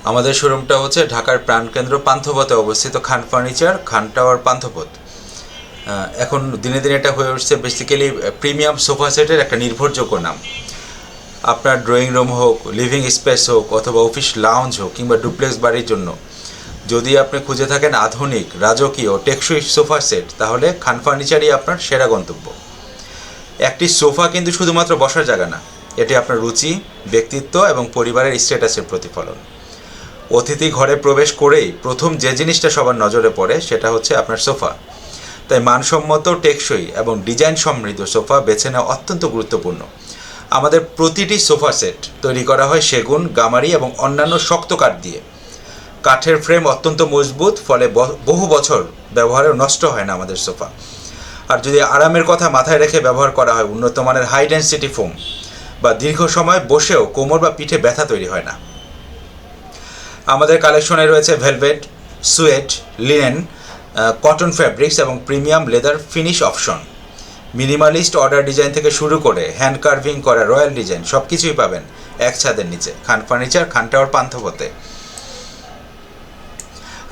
আমাদের শোরুমটা হচ্ছে ঢাকার প্রাণকেন্দ্র পান্থপথে অবস্থিত খান ফার্নিচার, খান টাওয়ার, পান্থপথ। এখন দিনে দিনে এটা হয়ে উঠছে বেসিক্যালি প্রিমিয়াম সোফা সেটের একটা নির্ভরযোগ্য নাম। আপনার ড্রয়িং রুম হোক, লিভিং স্পেস হোক, অথবা অফিস লাউঞ্জ হোক, কিংবা ডুপ্লেক্স বাড়ির জন্য যদি আপনি খুঁজে থাকেন আধুনিক, রাজকীয়, টেকসই সোফা সেট, তাহলে খান ফার্নিচারই আপনার সেরা গন্তব্য। একটি সোফা কিন্তু শুধুমাত্র বসার জায়গা না, এটি আপনার রুচি, ব্যক্তিত্ব এবং পরিবারের স্ট্যাটাসের প্রতিফলন। অতিথি ঘরে প্রবেশ করেই প্রথম যে জিনিসটা সবার নজরে পড়ে সেটা হচ্ছে আপনার সোফা। তাই মানসম্মত, টেকসই এবং ডিজাইন সমৃদ্ধ সোফা বেছে নেওয়া অত্যন্ত গুরুত্বপূর্ণ। আমাদের প্রতিটি সোফা সেট তৈরি করা হয় সেগুন, গামারি এবং অন্যান্য শক্ত কাঠ দিয়ে। কাঠের ফ্রেম অত্যন্ত মজবুত, ফলে বহু বছর ব্যবহারেও নষ্ট হয় না আমাদের সোফা। আর যদি আরামের কথা মাথায় রেখে ব্যবহার করা হয় উন্নত মানের হাই ডেন্সিটি ফোম, বা দীর্ঘ সময় বসেও কোমর বা পিঠে ব্যথা তৈরি হয় না। আমাদের কালেকশনে রয়েছে velvet, suede, linen, cotton fabrics এবং premium leather finish option. Minimalist order design থেকে শুরু করে হ্যান্ড কার্ভিং করা রয়্যাল ডিজাইন সব কিছুই পাবেন এক ছাদের নিচে, খান ফার্নিচার, খান টাওয়ার, পান্থপথে।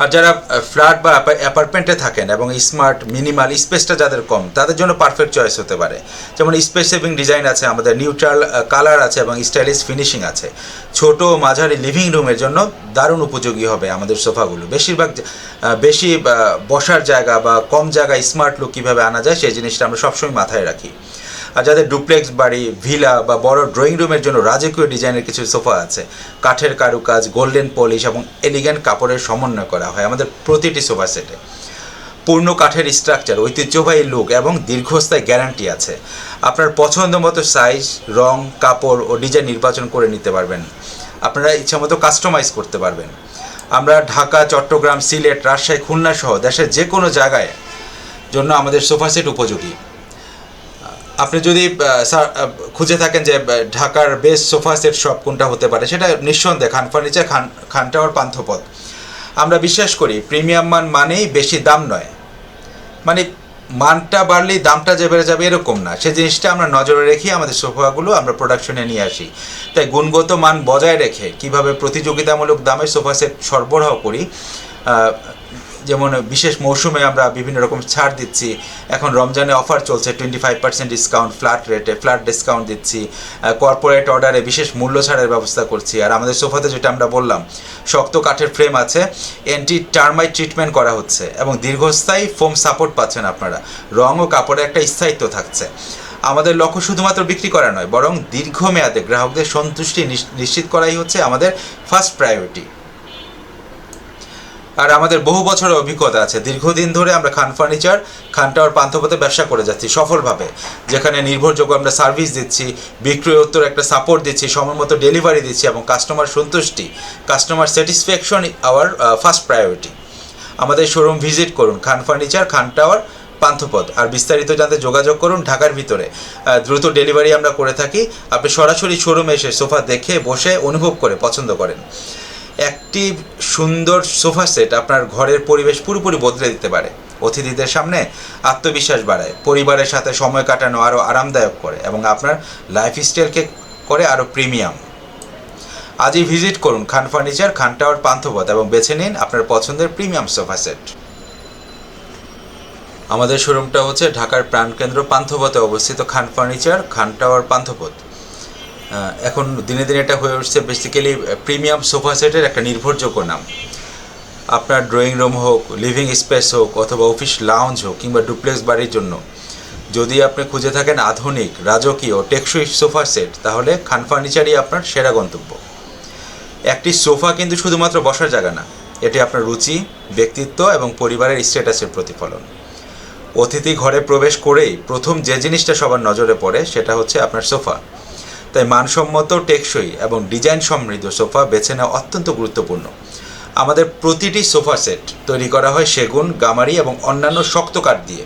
আর যারা ফ্ল্যাট বা অ্যাপার্টমেন্টে থাকেন এবং স্মার্ট, মিনিমাল স্পেসটা যাদের কম, তাদের জন্য পারফেক্ট চয়েস হতে পারে। যেমন স্পেস সেভিং ডিজাইন আছে আমাদের, নিউট্রাল কালার আছে এবং স্টাইলিশ ফিনিশিং আছে। ছোট মাঝারি লিভিং রুমের জন্য দারুণ উপযোগী হবে আমাদের সোফাগুলো। বেশি বসার জায়গা বা কম জায়গায় স্মার্ট লুক কীভাবে আনা যায় সেই জিনিসটা আমরা সবসময় মাথায় রাখি। আর যাদের ডুপ্লেক্স বাড়ি, ভিলা বা বড় ড্রয়িং রুমের জন্য রাজকীয় ডিজাইনের কিছু সোফা আছে। কাঠের কারুকাজ, গোল্ডেন পলিশ এবং এলিগেন্ট কাপড়ের সমন্বয় করা হয় আমাদের প্রতিটি সোফা সেটে। পূর্ণ কাঠের স্ট্রাকচার, ঐতিহ্যবাহী লুক এবং দীর্ঘস্থায়ী গ্যারান্টি আছে। আপনার পছন্দ মতো সাইজ, রং, কাপড় ও ডিজাইন নির্বাচন করে নিতে পারবেন। আপনারা ইচ্ছামতো কাস্টমাইজ করতে পারবেন। আমরা ঢাকা, চট্টগ্রাম, সিলেট, রাজশাহী, খুলনা সহ দেশের যে কোনো জায়গায় জন্য আমাদের সোফা সেট উপযোগী। আপনি যদি খুঁজে থাকেন যে ঢাকার বেস্ট সোফা সেট শপ কোনটা হতে পারে, সেটা নিঃসন্দেহে খান ফার্নিচার, খান টাওয়ার, পান্থপথ। আমরা বিশ্বাস করি প্রিমিয়াম মান মানেই বেশি দাম নয়, মানে মানটা বাড়লেই দামটা যে বেড়ে যাবে এরকম না। সেই জিনিসটা আমরা নজরে রেখে আমাদের সোফাগুলো আমরা প্রোডাকশনে নিয়ে আসি। তাই গুণগত মান বজায় রেখে কিভাবে প্রতিযোগিতামূলক দামে সোফা সেট সরবরাহ করি, যেমন বিশেষ মৌসুমে আমরা বিভিন্ন রকম ছাড় দিচ্ছি। এখন রমজানে অফার চলছে, 25% ডিসকাউন্ট, ফ্ল্যাট ডিসকাউন্ট দিচ্ছি। কর্পোরেট অর্ডারে বিশেষ মূল্য ছাড়ের ব্যবস্থা করছি। আর আমাদের সোফাতে যেটা আমরা বললাম, শক্ত কাঠের ফ্রেম আছে, অ্যান্টি টার্মাইট ট্রিটমেন্ট করা হচ্ছে এবং দীর্ঘস্থায়ী ফোম সাপোর্ট পাচ্ছেন আপনারা। রং ও কাপড়ে একটা স্থায়িত্ব থাকছে। আমাদের লক্ষ্য শুধুমাত্র বিক্রি করা নয়, বরং দীর্ঘমেয়াদে গ্রাহকদের সন্তুষ্টি নিশ্চিত করাই হচ্ছে আমাদের ফার্স্ট প্রায়োরিটি। আর আমাদের বহু বছরের অভিজ্ঞতা আছে। দীর্ঘদিন ধরে আমরা খান ফার্নিচার, খান টাওয়ার, পান্থপথে ব্যবসা করে যাচ্ছি সফলভাবে, যেখানে নির্ভরযোগ্য আমরা সার্ভিস দিচ্ছি, বিক্রয়োত্তর একটা সাপোর্ট দিচ্ছি, সময়মতো ডেলিভারি দিচ্ছি এবং কাস্টমার সন্তুষ্টি, customer satisfaction our first priority. আমাদের শোরুম ভিজিট করুন, খান ফার্নিচার, খান টাওয়ার, পান্থপথ। আর বিস্তারিত জানতে যোগাযোগ করুন। ঢাকার ভিতরে দ্রুত ডেলিভারি আমরা করে থাকি। আপনি সরাসরি শোরুমে এসে সোফা দেখে, বসে, অনুভব করে পছন্দ করেন। একটি সুন্দর সোফা সেট আপনার ঘরের পরিবেশ পুরোপুরি বদলে দিতে পারে, অতিথিদের সামনে আত্মবিশ্বাস বাড়ায়, পরিবারের সাথে সময় কাটানো আরও আরামদায়ক করে এবং আপনার লাইফস্টাইলকে করে আরও প্রিমিয়াম। আজই ভিজিট করুন খান ফার্নিচার, খান টাওয়ার, পান্থপথ এবং বেছে নিন আপনার পছন্দের প্রিমিয়াম সোফা সেট। আমাদের শোরুমটা হচ্ছে ঢাকার প্রাণকেন্দ্র পান্থপথে অবস্থিত খান ফার্নিচার, খান টাওয়ার, পান্থপথ। এখন দিনে দিনে এটা হয়ে উঠছে বেসিক্যালি প্রিমিয়াম সোফা সেটের একটা নির্ভরযোগ্য নাম। আপনার ড্রয়িং রুম হোক, লিভিং স্পেস হোক, অথবা অফিস লাউঞ্জ হোক, কিংবা ডুপ্লেক্স বাড়ির জন্য যদি আপনি খুঁজে থাকেন আধুনিক, রাজকীয়, টেকসই সোফা সেট, তাহলে খান ফার্নিচারই আপনার সেরা গন্তব্য। একটি সোফা কিন্তু শুধুমাত্র বসার জায়গা না, এটি আপনার রুচি, ব্যক্তিত্ব এবং পরিবারের স্ট্যাটাসের প্রতিফলন। অতিথি ঘরে প্রবেশ করেই প্রথম যে জিনিসটা সবার নজরে পড়ে সেটা হচ্ছে আপনার সোফা। তাই মানসম্মত, টেকসই এবং ডিজাইন সমৃদ্ধ সোফা বেছে নেওয়া অত্যন্ত গুরুত্বপূর্ণ। আমাদের প্রতিটি সোফা সেট তৈরি করা হয় সেগুন, গামারি এবং অন্যান্য শক্ত কাঠ দিয়ে।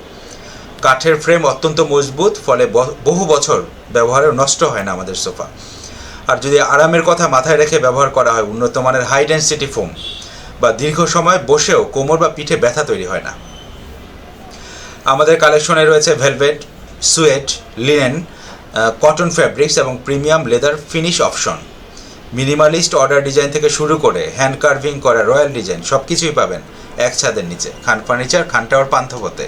কাঠের ফ্রেম অত্যন্ত মজবুত, ফলে বহু বছর ব্যবহারেও নষ্ট হয় না আমাদের সোফা। আর যদি আরামের কথা মাথায় রেখে ব্যবহার করা হয় উন্নত মানের হাই ডেন্সিটি ফোম, বা দীর্ঘ সময় বসেও কোমর বা পিঠে ব্যথা তৈরি হয় না। আমাদের কালেকশনে রয়েছে velvet, suede, linen, cotton fabrics এবং premium leather finish option. Minimalist order design থেকে শুরু করে হ্যান্ড কার্ভিং করা রয়্যাল ডিজাইন সব কিছুই পাবেন এক ছাদের নিচে। খান ফার্নিচার, খান টাওয়ার, পান্থপথে।